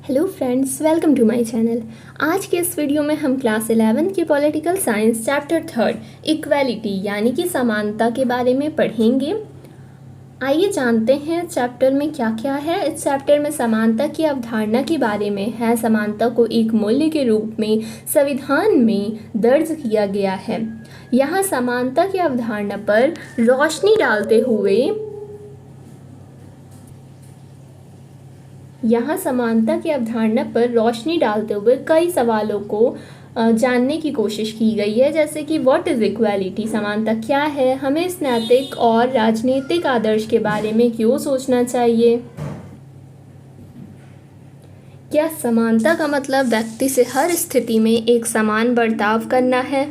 Hello friends, welcome to my channel. आज के इस वीडियो में हम क्लास 11 के पॉलिटिकल साइंस चैप्टर 3 इक्वालिटी यानी कि समानता के बारे में पढ़ेंगे। आइए जानते हैं चैप्टर में क्या क्या है। इस चैप्टर में समानता की अवधारणा के बारे में है। समानता को एक मूल्य के रूप में संविधान में दर्ज किया गया है। यहाँ समानता की अवधारणा पर रोशनी डालते हुए कई सवालों को जानने की कोशिश की गई है, जैसे कि व्हाट इज़ इक्वालिटी, समानता क्या है, हमें इस नैतिक और राजनीतिक आदर्श के बारे में क्यों सोचना चाहिए, क्या समानता का मतलब व्यक्ति से हर स्थिति में एक समान बर्ताव करना है,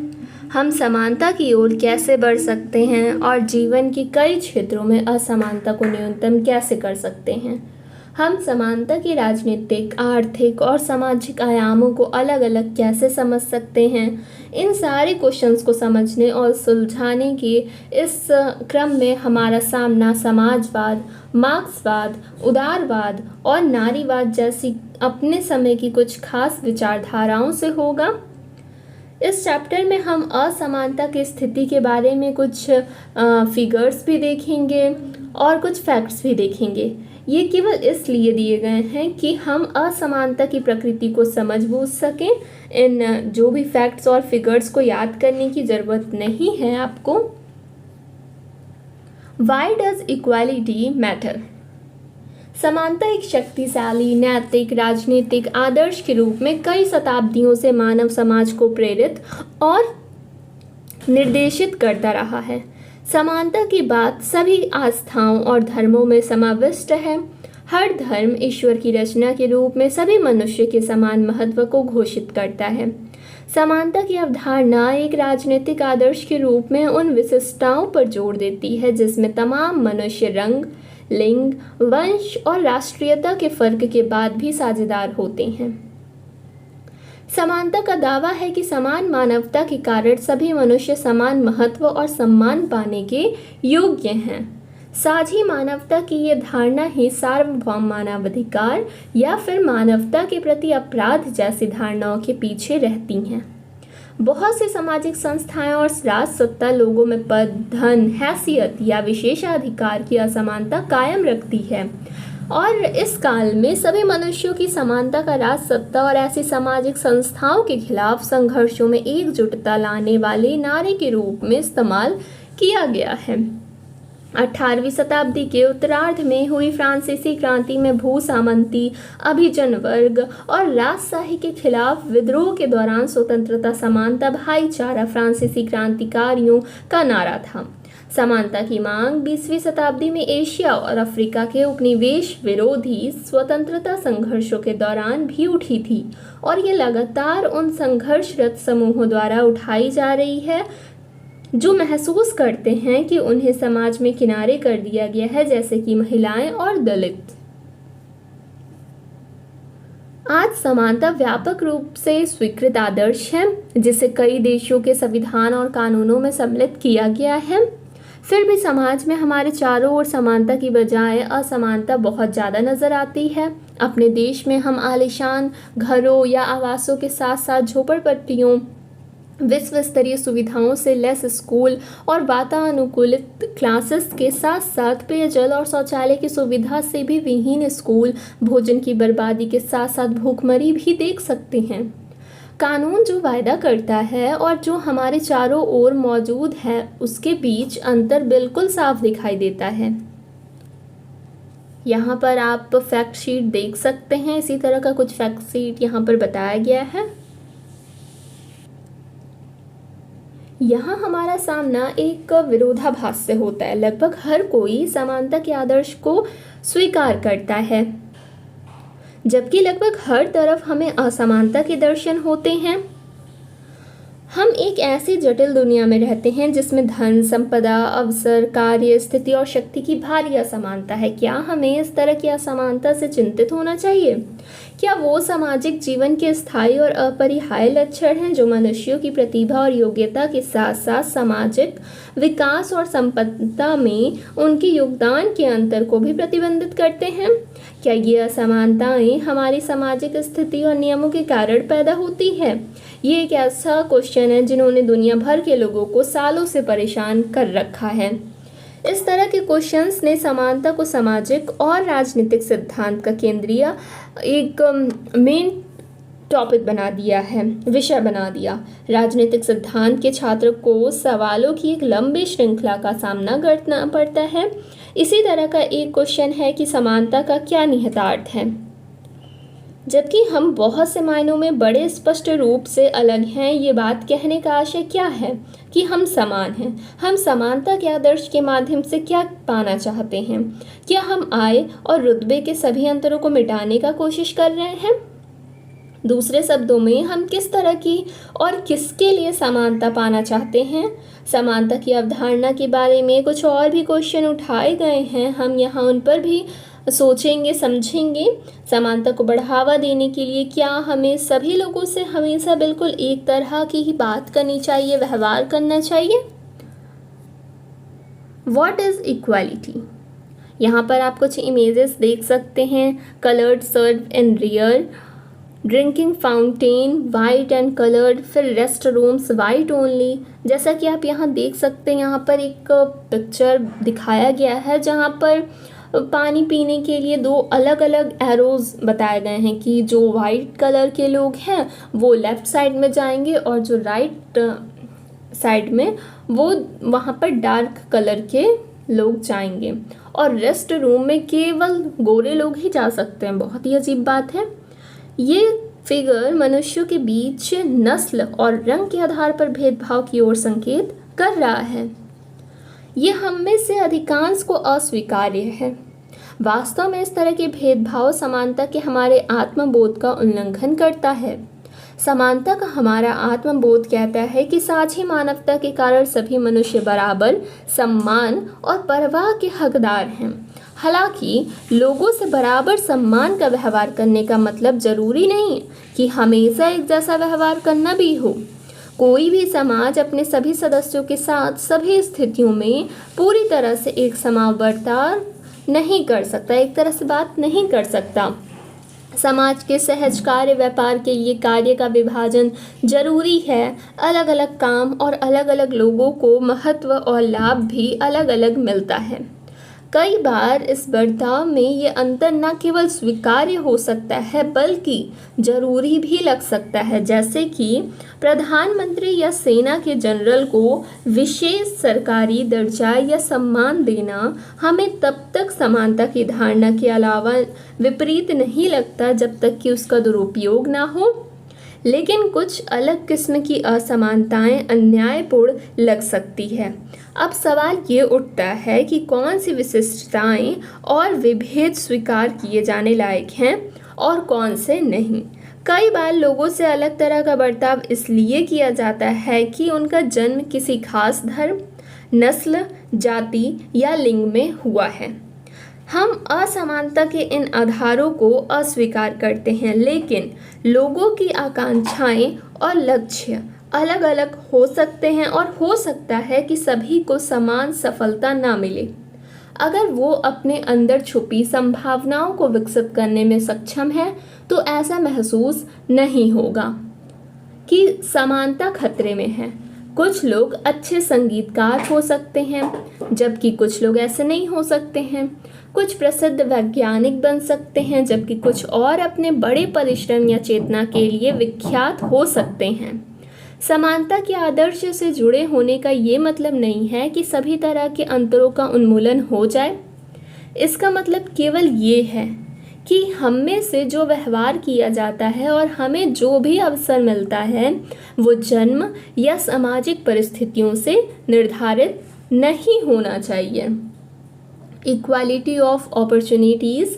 हम समानता की ओर कैसे बढ़ सकते हैं और जीवन के कई क्षेत्रों में असमानता को न्यूनतम कैसे कर सकते हैं, हम समानता के राजनीतिक, आर्थिक और सामाजिक आयामों को अलग अलग कैसे समझ सकते हैं। इन सारे क्वेश्चंस को समझने और सुलझाने के इस क्रम में हमारा सामना समाजवाद, मार्क्सवाद, उदारवाद और नारीवाद जैसी अपने समय की कुछ खास विचारधाराओं से होगा। इस चैप्टर में हम असमानता की स्थिति के बारे में कुछ फिगर्स भी देखेंगे और कुछ फैक्ट्स भी देखेंगे। ये केवल इसलिए दिए गए हैं कि हम असमानता की प्रकृति को समझ बूझ सकें। इन जो भी फैक्ट्स और फिगर्स को याद करने की ज़रूरत नहीं है आपको। Why does equality matter? समानता एक शक्तिशाली नैतिक राजनीतिक आदर्श के रूप में कई शताब्दियों से मानव समाज को प्रेरित और निर्देशित करता रहा है। समानता की बात सभी आस्थाओं और धर्मों में समाविष्ट है। हर धर्म ईश्वर की रचना के रूप में सभी मनुष्य के समान महत्व को घोषित करता है। समानता की अवधारणा एक राजनीतिक आदर्श के रूप में उन विशिष्टताओं पर जोर देती है जिसमें तमाम मनुष्य रंग, लिंग, वंश और राष्ट्रीयता के फर्क के बाद भी साझेदार होते हैं। समानता का दावा है कि समान मानवता के कारण सभी मनुष्य समान महत्व और सम्मान पाने के योग्य हैं। साझी मानवता की ये धारणा ही सार्वभौम मानवाधिकार या फिर मानवता के प्रति अपराध जैसी धारणाओं के पीछे रहती हैं। बहुत सी सामाजिक संस्थाएं और राजसत्ता लोगों में पद, धन, हैसियत या विशेषाधिकार की असमानता कायम रखती है और इस काल में सभी मनुष्यों की समानता का राजसत्ता और ऐसी सामाजिक संस्थाओं के खिलाफ संघर्षों में एकजुटता लाने वाले नारे के रूप में इस्तेमाल किया गया है। 18वीं शताब्दी के उत्तरार्ध में हुई फ्रांसीसी क्रांति में भू सामंती, अभिजन वर्ग और राजशाही के खिलाफ विद्रोह के दौरान स्वतंत्रता, समानता, भाईचारा फ्रांसीसी क्रांतिकारियों का नारा था। समानता की मांग 20वीं शताब्दी में एशिया और अफ्रीका के उपनिवेश विरोधी स्वतंत्रता संघर्षों के दौरान भी उठी थी और ये लगातार उन संघर्षरत समूहों द्वारा उठाई जा रही है जो महसूस करते हैं कि उन्हें समाज में किनारे कर दिया गया है, जैसे कि महिलाएं और दलित। आज समानता व्यापक रूप से स्वीकृत आदर्श है जिसे कई देशों के संविधान और कानूनों में सम्मिलित किया गया है। फिर भी समाज में हमारे चारों ओर समानता की बजाय असमानता बहुत ज़्यादा नज़र आती है। अपने देश में हम आलीशान घरों या आवासों के साथ साथ झोपड़पट्टियों, विश्व स्तरीय सुविधाओं से लैस स्कूल और वातानुकूलित क्लासेस के साथ साथ पेयजल और शौचालय की सुविधा से भी विहीन स्कूल, भोजन की बर्बादी के साथ साथ भूखमरी भी देख सकते हैं। कानून जो वायदा करता है और जो हमारे चारों ओर मौजूद है उसके बीच अंतर बिल्कुल साफ दिखाई देता है। यहाँ पर आप फैक्ट शीट देख सकते हैं। इसी तरह का कुछ फैक्ट शीट यहाँ पर बताया गया है। यहाँ हमारा सामना एक विरोधाभास से होता है। लगभग हर कोई समानता के आदर्श को स्वीकार करता है जबकि लगभग हर तरफ हमें असमानता के दर्शन होते हैं। हम एक ऐसी जटिल दुनिया में रहते हैं जिसमें धन, संपदा, अवसर, कार्य, स्थिति और शक्ति की भारी असमानता है। क्या हमें इस तरह की असमानता से चिंतित होना चाहिए? क्या वो सामाजिक जीवन के स्थायी और अपरिहार्य लक्षण हैं जो मनुष्यों की प्रतिभा और योग्यता के साथ साथ सामाजिक विकास और संपन्नता में उनके योगदान के अंतर को भी प्रतिबंधित करते हैं? क्या ये असमानताएं हमारी सामाजिक स्थिति और नियमों के कारण पैदा होती है? ये एक ऐसा क्वेश्चन है जिन्होंने दुनिया भर के लोगों को सालों से परेशान कर रखा है। इस तरह के क्वेश्चंस ने समानता को सामाजिक और राजनीतिक सिद्धांत का केंद्रीय एक मेन टॉपिक बना दिया है, विषय बना दिया। राजनीतिक सिद्धांत के छात्र को सवालों की एक लंबी श्रृंखला का सामना करना पड़ता है। इसी तरह का एक क्वेश्चन है कि समानता का क्या निहितार्थ है। जबकि हम बहुत से मायनों में बड़े स्पष्ट रूप से अलग हैं, ये बात कहने का आशय क्या है कि हम समान हैं। हम समानता के आदर्श के माध्यम से क्या पाना चाहते हैं? क्या हम आय और रुतबे के सभी अंतरों को मिटाने का कोशिश कर रहे हैं? दूसरे शब्दों में, हम किस तरह की और किसके लिए समानता पाना चाहते हैं? समानता की अवधारणा के बारे में कुछ और भी क्वेश्चन उठाए गए हैं, हम यहाँ उन पर भी सोचेंगे, समझेंगे। समानता को बढ़ावा देने के लिए क्या हमें सभी लोगों से हमेशा बिल्कुल एक तरह की ही बात करनी चाहिए, व्यवहार करना चाहिए? What is equality? यहाँ पर आप कुछ इमेजेस देख सकते हैं। Coloured serve in rear, drinking fountain white and coloured, फिर रेस्ट रूम्स वाइट ओनली। जैसा कि आप यहाँ देख सकते हैं, यहाँ पर एक पिक्चर दिखाया गया है जहाँ पर पानी पीने के लिए दो अलग अलग एरोज बताए गए हैं कि जो वाइट कलर के लोग हैं वो लेफ़्ट साइड में जाएंगे और जो राइट साइड में वो वहाँ पर डार्क कलर के लोग जाएंगे। और रेस्ट रूम में केवल गोरे लोग ही जा सकते हैं। बहुत ही अजीब बात है। ये फिगर मनुष्यों के बीच नस्ल और रंग के आधार पर भेदभाव की ओर संकेत कर रहा है। ये हम में से अधिकांश को अस्वीकार्य है। वास्तव में इस तरह के भेदभाव समानता के हमारे आत्मबोध का उल्लंघन करता है। समानता का हमारा आत्मबोध कहता है कि साझी मानवता के कारण सभी मनुष्य बराबर, सम्मान और परवाह के हकदार हैं। हालांकि लोगों से बराबर सम्मान का व्यवहार करने का मतलब जरूरी नहीं कि हमेशा एक जैसा व्यवहार करना भी हो। कोई भी समाज अपने सभी सदस्यों के साथ सभी स्थितियों में पूरी तरह से एक समान बर्ताव नहीं कर सकता, एक तरह से बात नहीं कर सकता। समाज के सहज कार्य व्यापार के लिए कार्य का विभाजन जरूरी है। अलग अलग काम और अलग अलग लोगों को महत्व और लाभ भी अलग अलग मिलता है। कई बार इस बर्ताव में ये अंतर न केवल स्वीकार्य हो सकता है बल्कि जरूरी भी लग सकता है, जैसे कि प्रधानमंत्री या सेना के जनरल को विशेष सरकारी दर्जा या सम्मान देना हमें तब तक समानता की धारणा के अलावा विपरीत नहीं लगता जब तक कि उसका दुरुपयोग ना हो। लेकिन कुछ अलग किस्म की असमानताएं अन्यायपूर्ण लग सकती है। अब सवाल ये उठता है कि कौन सी विशिष्टताएं और विभेद स्वीकार किए जाने लायक हैं और कौन से नहीं। कई बार लोगों से अलग तरह का बर्ताव इसलिए किया जाता है कि उनका जन्म किसी खास धर्म, नस्ल, जाति या लिंग में हुआ है। हम असमानता के इन आधारों को अस्वीकार करते हैं, लेकिन लोगों की आकांक्षाएं और लक्ष्य अलग अलग हो सकते हैं और हो सकता है कि सभी को समान सफलता ना मिले। अगर वो अपने अंदर छुपी संभावनाओं को विकसित करने में सक्षम है तो ऐसा महसूस नहीं होगा कि समानता खतरे में है। कुछ लोग अच्छे संगीतकार हो सकते हैं जबकि कुछ लोग ऐसे नहीं हो सकते हैं। कुछ प्रसिद्ध वैज्ञानिक बन सकते हैं जबकि कुछ और अपने बड़े परिश्रम या चेतना के लिए विख्यात हो सकते हैं। समानता के आदर्श से जुड़े होने का ये मतलब नहीं है कि सभी तरह के अंतरों का उन्मूलन हो जाए। इसका मतलब केवल ये है कि हम में से जो व्यवहार किया जाता है और हमें जो भी अवसर मिलता है वो जन्म या सामाजिक परिस्थितियों से निर्धारित नहीं होना चाहिए। इक्वालिटी ऑफ अपॉर्चुनिटीज़,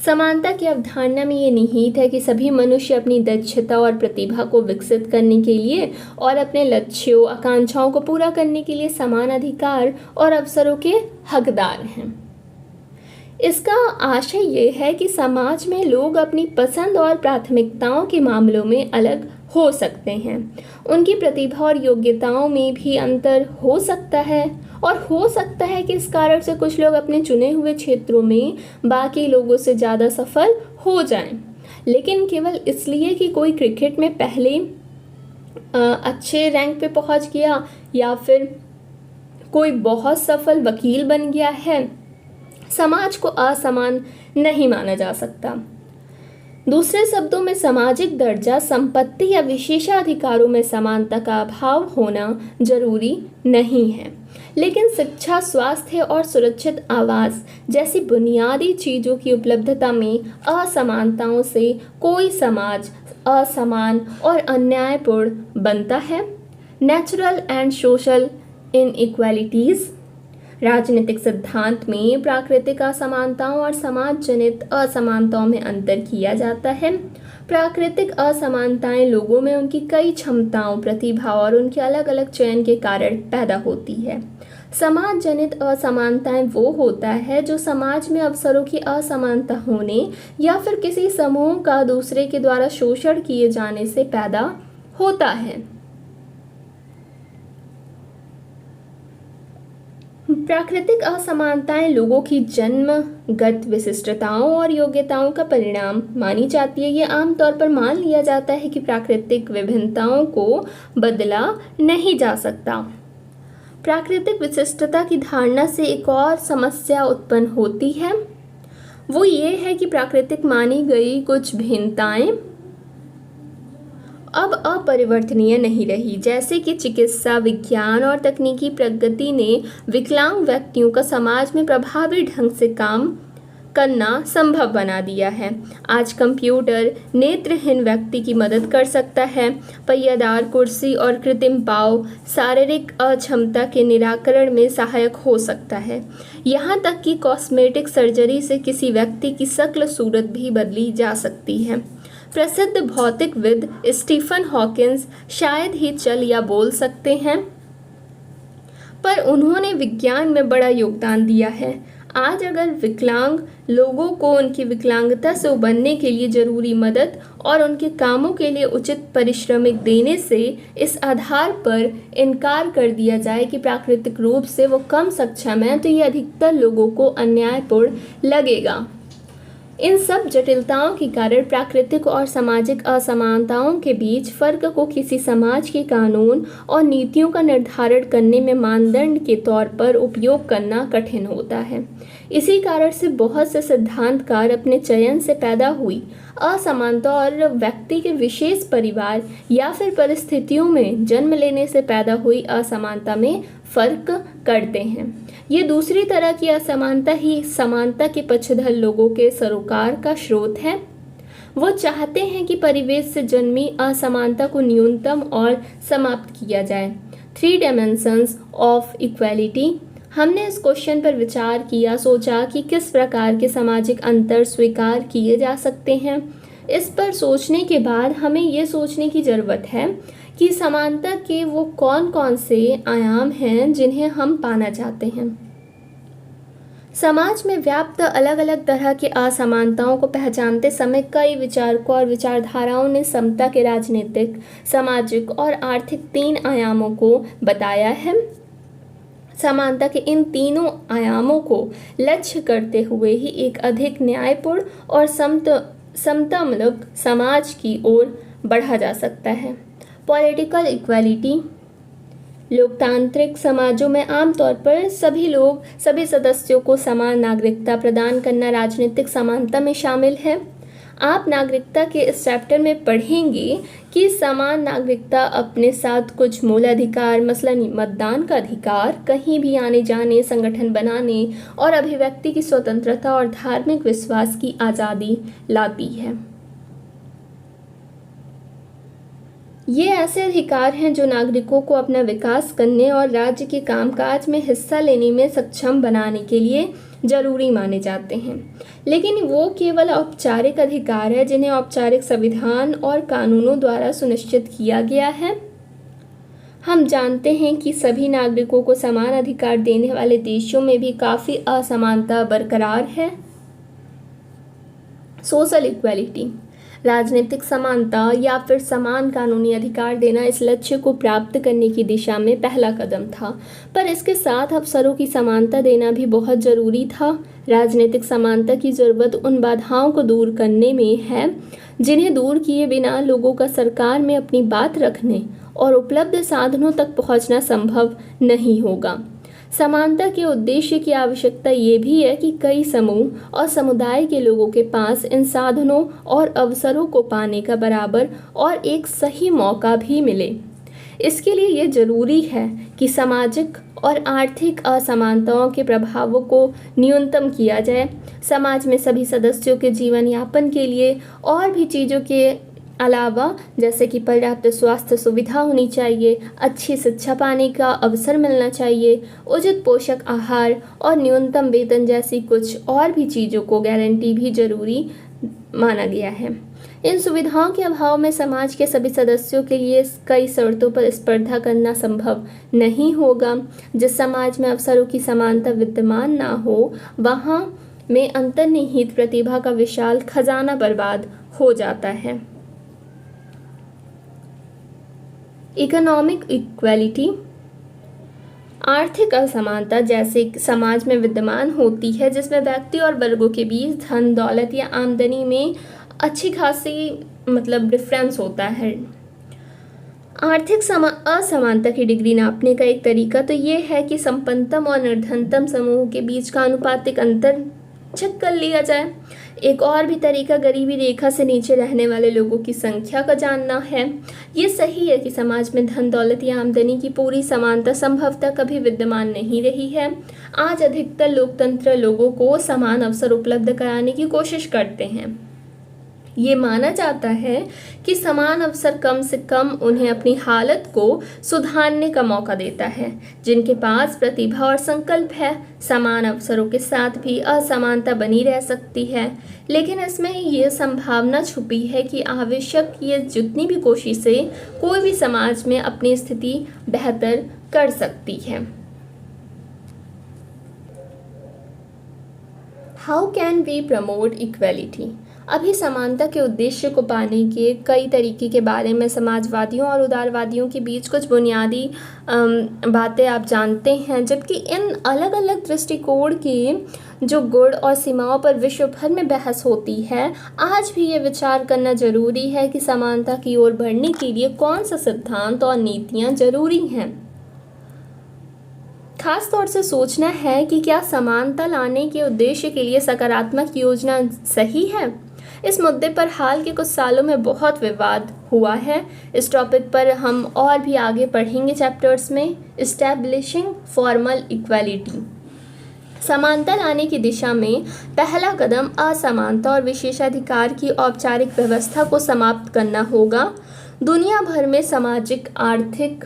समानता की अवधारणा में ये निहित है कि सभी मनुष्य अपनी दक्षता और प्रतिभा को विकसित करने के लिए और अपने लक्ष्यों, आकांक्षाओं को पूरा करने के लिए समान अधिकार और अवसरों के हकदार हैं। इसका आशय ये है कि समाज में लोग अपनी पसंद और प्राथमिकताओं के मामलों में अलग हो सकते हैं। उनकी प्रतिभा और योग्यताओं में भी अंतर हो सकता है और हो सकता है कि इस कारण से कुछ लोग अपने चुने हुए क्षेत्रों में बाकी लोगों से ज़्यादा सफल हो जाएं, लेकिन केवल इसलिए कि कोई क्रिकेट में पहले अच्छे रैंक पे पहुंच गया या फिर कोई बहुत सफल वकील बन गया है। समाज को असमान नहीं माना जा सकता। दूसरे शब्दों में सामाजिक दर्जा, संपत्ति या विशेषाधिकारों में समानता का अभाव होना जरूरी नहीं है, लेकिन शिक्षा, स्वास्थ्य और सुरक्षित आवास जैसी बुनियादी चीज़ों की उपलब्धता में असमानताओं से कोई समाज असमान और अन्यायपूर्ण बनता है। Natural and social inequalities. राजनीतिक सिद्धांत में प्राकृतिक असमानताओं और समाज जनित असमानताओं में अंतर किया जाता है। प्राकृतिक असमानताएं लोगों में उनकी कई क्षमताओं, प्रतिभा और उनके अलग अलग चयन के कारण पैदा होती है। समाज जनित असमानताएं वो होता है जो समाज में अवसरों की असमानता होने या फिर किसी समूह का दूसरे के द्वारा शोषण किए जाने से पैदा होता है। प्राकृतिक असमानताएं लोगों की जन्मगत विशिष्टताओं और योग्यताओं का परिणाम मानी जाती है। ये आमतौर पर मान लिया जाता है कि प्राकृतिक विभिन्नताओं को बदला नहीं जा सकता। प्राकृतिक विशिष्टता की धारणा से एक और समस्या उत्पन्न होती है, वो ये है कि प्राकृतिक मानी गई कुछ भिन्नताएं अब अपरिवर्तनीय नहीं रही, जैसे कि चिकित्सा, विज्ञान और तकनीकी प्रगति ने विकलांग व्यक्तियों का समाज में प्रभावी ढंग से काम करना संभव बना दिया है। आज कंप्यूटर नेत्रहीन व्यक्ति की मदद कर सकता है। पहियादार कुर्सी और कृत्रिम पाँव शारीरिक अक्षमता के निराकरण में सहायक हो सकता है। यहाँ तक कि कॉस्मेटिक सर्जरी से किसी व्यक्ति की शक्ल सूरत भी बदली जा सकती है। प्रसिद्ध भौतिकविद स्टीफन हॉकिंस शायद ही चल या बोल सकते हैं, पर उन्होंने विज्ञान में बड़ा योगदान दिया है। आज अगर विकलांग लोगों को उनकी विकलांगता से उबरने के लिए जरूरी मदद और उनके कामों के लिए उचित पारिश्रमिक देने से इस आधार पर इनकार कर दिया जाए कि प्राकृतिक रूप से वो कम सक्षम है, तो ये अधिकतर लोगों को अन्यायपूर्ण लगेगा। इन सब जटिलताओं के कारण प्राकृतिक और सामाजिक असमानताओं के बीच फर्क को किसी समाज के कानून और नीतियों का निर्धारण करने में मानदंड के तौर पर उपयोग करना कठिन होता है। इसी कारण से बहुत से सिद्धांतकार अपने चयन से पैदा हुई असमानता और व्यक्ति के विशेष परिवार या फिर परिस्थितियों में जन्म लेने से पैदा हुई असमानता में फर्क करते हैं। ये दूसरी तरह की असमानता ही समानता के पक्षधर लोगों के सरोकार का स्रोत है। वो चाहते हैं कि परिवेश से जन्मी असमानता को न्यूनतम और समाप्त किया जाए। 3 डायमेंशंस ऑफ इक्वालिटी। हमने इस क्वेश्चन पर विचार किया, सोचा कि किस प्रकार के सामाजिक अंतर स्वीकार किए जा सकते हैं। इस पर सोचने के बाद हमें ये सोचने की ज़रूरत है कि समानता के वो कौन कौन से आयाम हैं जिन्हें हम पाना चाहते हैं। समाज में व्याप्त अलग अलग तरह की असमानताओं को पहचानते समय कई विचारकों और विचारधाराओं ने समता के राजनीतिक, सामाजिक और आर्थिक 3 आयामों को बताया है। समानता के इन तीनों आयामों को लक्ष्य करते हुए ही एक अधिक न्यायपूर्ण और समतामूलक समाज की ओर बढ़ा जा सकता है। Political equality. लोकतांत्रिक समाजों में आमतौर पर सभी सदस्यों को समान नागरिकता प्रदान करना राजनीतिक समानता में शामिल है। आप नागरिकता के इस चैप्टर में पढ़ेंगे कि समान नागरिकता अपने साथ कुछ मूल अधिकार, मसलन मतदान का अधिकार, कहीं भी आने जाने, संगठन बनाने और अभिव्यक्ति की स्वतंत्रता और धार्मिक विश्वास की आज़ादी लाती है। ये ऐसे अधिकार हैं जो नागरिकों को अपना विकास करने और राज्य के कामकाज में हिस्सा लेने में सक्षम बनाने के लिए जरूरी माने जाते हैं, लेकिन वो केवल औपचारिक अधिकार है जिन्हें औपचारिक संविधान और कानूनों द्वारा सुनिश्चित किया गया है। हम जानते हैं कि सभी नागरिकों को समान अधिकार देने वाले देशों में भी काफ़ी असमानता बरकरार है। Social equality. राजनीतिक समानता या फिर समान कानूनी अधिकार देना इस लक्ष्य को प्राप्त करने की दिशा में पहला कदम था, पर इसके साथ अवसरों की समानता देना भी बहुत ज़रूरी था। राजनीतिक समानता की ज़रूरत उन बाधाओं को दूर करने में है जिन्हें दूर किए बिना लोगों का सरकार में अपनी बात रखने और उपलब्ध साधनों तक पहुंचना संभव नहीं होगा। समानता के उद्देश्य की आवश्यकता ये भी है कि कई समूह और समुदाय के लोगों के पास इन साधनों और अवसरों को पाने का बराबर और एक सही मौका भी मिले। इसके लिए ये ज़रूरी है कि सामाजिक और आर्थिक असमानताओं के प्रभावों को न्यूनतम किया जाए। समाज में सभी सदस्यों के जीवन यापन के लिए और भी चीज़ों के अलावा जैसे कि पर्याप्त स्वास्थ्य सुविधा होनी चाहिए, अच्छी शिक्षा पाने का अवसर मिलना चाहिए, उचित पोषक आहार और न्यूनतम वेतन जैसी कुछ और भी चीज़ों को गारंटी भी जरूरी माना गया है। इन सुविधाओं के अभाव में समाज के सभी सदस्यों के लिए कई शर्तों पर स्पर्धा करना संभव नहीं होगा। जिस समाज में अवसरों की समानता विद्यमान ना हो, वहाँ में अंतर्निहित प्रतिभा का विशाल खजाना बर्बाद हो जाता है। इकोनॉमिक इक्वालिटी आर्थिक असमानता जैसे समाज में विद्यमान होती है जिसमें व्यक्ति और वर्गों के बीच धन, दौलत या आमदनी में अच्छी खासी डिफरेंस होता है। आर्थिक असमानता की डिग्री नापने का एक तरीका तो ये है कि संपन्नतम और निर्धनतम समूह के बीच का अनुपातिक अंतर चेक कर लिया जाए। एक और भी तरीका गरीबी रेखा से नीचे रहने वाले लोगों की संख्या का जानना है। ये सही है कि समाज में धन, दौलत या आमदनी की पूरी समानता संभवतः कभी विद्यमान नहीं रही है। आज अधिकतर लोकतंत्र लोगों को समान अवसर उपलब्ध कराने की कोशिश करते हैं। ये माना जाता है कि समान अवसर कम से कम उन्हें अपनी हालत को सुधारने का मौका देता है जिनके पास प्रतिभा और संकल्प है। समान अवसरों के साथ भी असमानता बनी रह सकती है, लेकिन इसमें ये संभावना छुपी है कि आवश्यक ये जितनी भी कोशिशें कोई भी समाज में अपनी स्थिति बेहतर कर सकती है। How can we promote equality? अभी समानता के उद्देश्य को पाने के कई तरीके के बारे में समाजवादियों और उदारवादियों के बीच कुछ बुनियादी बातें आप जानते हैं। जबकि इन अलग अलग दृष्टिकोण के जो गुण और सीमाओं पर विश्व भर में बहस होती है, आज भी ये विचार करना जरूरी है कि समानता की ओर बढ़ने के लिए कौन सा सिद्धांत और नीतियाँ जरूरी हैं। खास तौर से सोचना है कि क्या समानता लाने के उद्देश्य के लिए सकारात्मक योजना सही है। इस मुद्दे पर हाल के कुछ सालों में बहुत विवाद हुआ है। इस टॉपिक पर हम और भी आगे पढ़ेंगे चैप्टर्स में। एस्टैब्लिशिंग फॉर्मल इक्वालिटी, समानता लाने की दिशा में पहला कदम असमानता और विशेषाधिकार की औपचारिक व्यवस्था को समाप्त करना होगा। दुनिया भर में सामाजिक, आर्थिक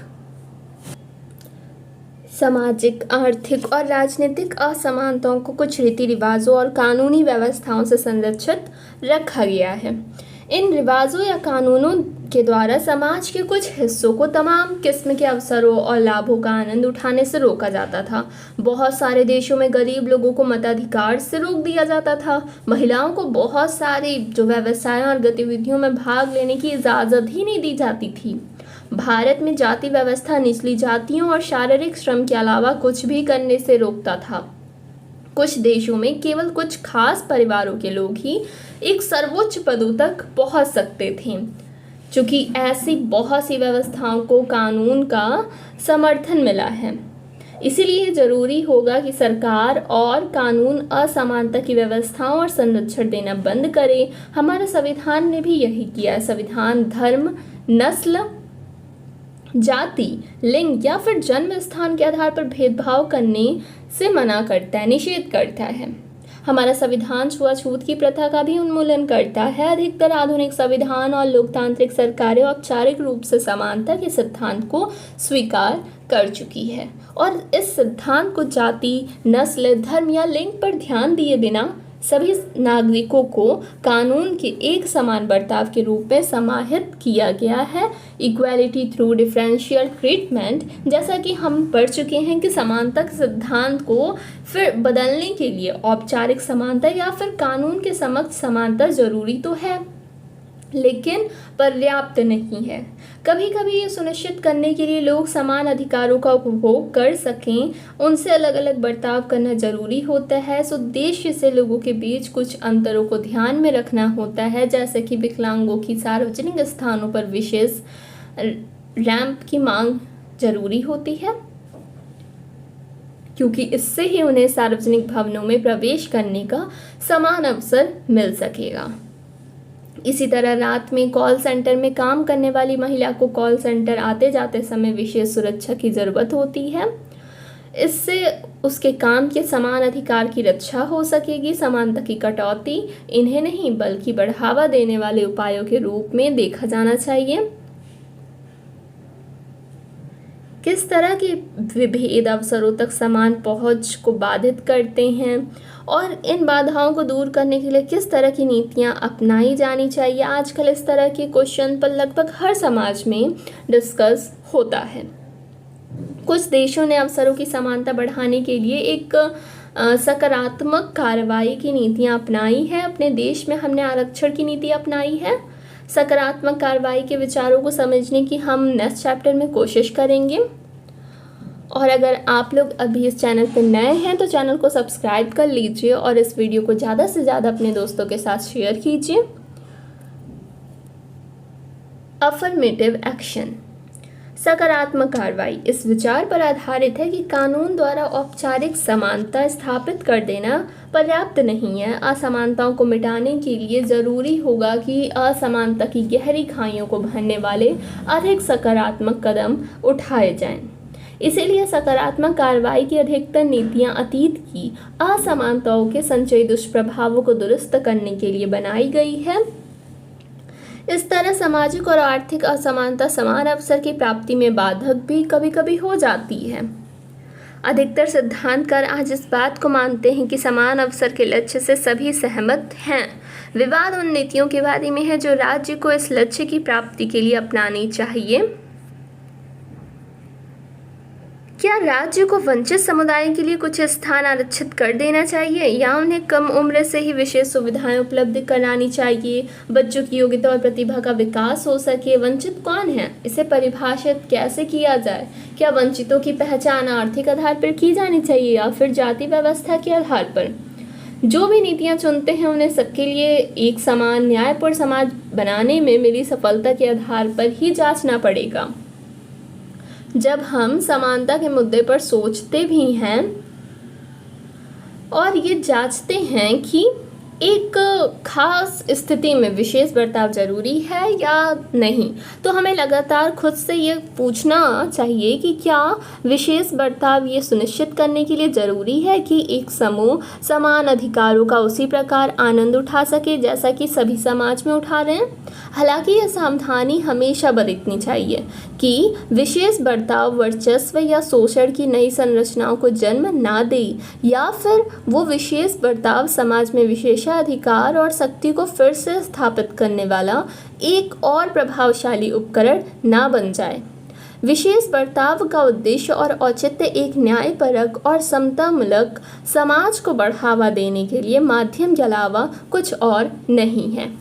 और राजनीतिक असमानताओं को कुछ रीति रिवाजों और कानूनी व्यवस्थाओं से संरक्षित रखा गया है। इन रिवाजों या कानूनों के द्वारा समाज के कुछ हिस्सों को तमाम किस्म के अवसरों और लाभों का आनंद उठाने से रोका जाता था। बहुत सारे देशों में गरीब लोगों को मताधिकार से रोक दिया जाता था। महिलाओं को बहुत सारी जो व्यवसायों और गतिविधियों में भाग लेने की इजाज़त ही नहीं दी जाती थी। भारत में जाति व्यवस्था निचली जातियों और शारीरिक श्रम के अलावा कुछ भी करने से रोकता था। कुछ देशों में केवल कुछ खास परिवारों के लोग ही एक सर्वोच्च पदों तक पहुंच सकते थे। चूँकि ऐसी बहुत सी व्यवस्थाओं को कानून का समर्थन मिला है, इसीलिए जरूरी होगा कि सरकार और कानून असमानता की व्यवस्थाओं और संरक्षण देना बंद करे। हमारे संविधान ने भी यही किया। संविधान धर्म, नस्ल, जाति, लिंग या फिर जन्म स्थान के आधार पर भेदभाव करने से मना करता है, निषेध करता है। हमारा संविधान छुआछूत की प्रथा का भी उन्मूलन करता है। अधिकतर आधुनिक संविधान और लोकतांत्रिक सरकारें औपचारिक रूप से समानता के सिद्धांत को स्वीकार कर चुकी है और इस सिद्धांत को जाति, नस्ल, धर्म या लिंग पर ध्यान दिए बिना सभी नागरिकों को कानून के एक समान बर्ताव के रूप में समाहित किया गया है। इक्वालिटी थ्रू डिफरेंशियल ट्रीटमेंट, जैसा कि हम पढ़ चुके हैं कि समानता के सिद्धांत को फिर बदलने के लिए औपचारिक समानता या फिर कानून के समक्ष समानता जरूरी तो है। लेकिन पर्याप्त नहीं है। कभी कभी ये सुनिश्चित करने के लिए लोग समान अधिकारों का उपभोग कर सकें, उनसे अलग अलग बर्ताव करना जरूरी होता है। इस उद्देश्य से लोगों के बीच कुछ अंतरों को ध्यान में रखना होता है, जैसे कि विकलांगों की सार्वजनिक स्थानों पर विशेष रैंप की मांग जरूरी होती है, क्योंकि इससे ही उन्हें सार्वजनिक भवनों में प्रवेश करने का समान अवसर मिल सकेगा। इसी तरह रात में कॉल सेंटर में काम करने वाली महिला को कॉल सेंटर आते जाते समय विशेष सुरक्षा की ज़रूरत होती है। इससे उसके काम के समान अधिकार की रक्षा हो सकेगी। समानता की कटौती इन्हें नहीं बल्कि बढ़ावा देने वाले उपायों के रूप में देखा जाना चाहिए। किस तरह के विभेद अवसरों तक समान पहुंच को बाधित करते हैं और इन बाधाओं को दूर करने के लिए किस तरह की नीतियां अपनाई जानी चाहिए, आजकल इस तरह के क्वेश्चन पर लगभग हर समाज में डिस्कस होता है। कुछ देशों ने अवसरों की समानता बढ़ाने के लिए एक सकारात्मक कार्रवाई की नीतियां अपनाई है। अपने देश में हमने आरक्षण की नीति अपनाई है। सकारात्मक कार्रवाई के विचारों को समझने की हम नेक्स्ट चैप्टर में कोशिश करेंगे। और अगर आप लोग अभी इस चैनल पर नए हैं तो चैनल को सब्सक्राइब कर लीजिए और इस वीडियो को ज़्यादा से ज़्यादा अपने दोस्तों के साथ शेयर कीजिए। अफर्मेटिव एक्शन, सकारात्मक कार्रवाई इस विचार पर आधारित है कि कानून द्वारा औपचारिक समानता स्थापित कर देना पर्याप्त नहीं है। असमानताओं को मिटाने के लिए ज़रूरी होगा कि असमानता की गहरी खाइयों को भरने वाले अधिक सकारात्मक कदम उठाए जाएं। इसीलिए सकारात्मक कार्रवाई की अधिकतर नीतियां अतीत की असमानताओं के संचयी दुष्प्रभावों को दुरुस्त करने के लिए बनाई गई है। इस तरह सामाजिक और आर्थिक असमानता समान अवसर की प्राप्ति में बाधक भी कभी कभी हो जाती है। अधिकतर सिद्धांतकार आज इस बात को मानते हैं कि समान अवसर के लक्ष्य से सभी सहमत हैं। विवाद उन नीतियों के बारे में है जो राज्य को इस लक्ष्य की प्राप्ति के लिए अपनानी चाहिए। क्या राज्य को वंचित समुदाय के लिए कुछ स्थान आरक्षित कर देना चाहिए या उन्हें कम उम्र से ही विशेष सुविधाएं उपलब्ध करानी चाहिए, बच्चों की योग्यता और प्रतिभा का विकास हो सके? वंचित कौन है, इसे परिभाषित कैसे किया जाए? क्या वंचितों की पहचान आर्थिक आधार पर की जानी चाहिए या फिर जाति व्यवस्था के आधार पर? जो भी नीतियां चुनते हैं उन्हें सबके लिए एक समान न्यायपूर्ण समाज बनाने में मेरी सफलता के आधार पर ही जांचना पड़ेगा। जब हम समानता के मुद्दे पर सोचते भी हैं और ये जांचते हैं कि एक खास स्थिति में विशेष बर्ताव जरूरी है या नहीं, तो हमें लगातार खुद से ये पूछना चाहिए कि क्या विशेष बर्ताव ये सुनिश्चित करने के लिए ज़रूरी है कि एक समूह समान अधिकारों का उसी प्रकार आनंद उठा सके जैसा कि सभी समाज में उठा रहे हैं। हालांकि यह सावधानी हमेशा बरतनी चाहिए कि विशेष बर्ताव वर्चस्व या शोषण की नई संरचनाओं को जन्म ना दे या फिर वो विशेष बर्ताव समाज में विशेषाधिकार और शक्ति को फिर से स्थापित करने वाला एक और प्रभावशाली उपकरण ना बन जाए। विशेष बर्ताव का उद्देश्य और औचित्य एक न्यायपरक और समतामूलक समाज को बढ़ावा देने के लिए माध्यम के अलावा कुछ और नहीं है।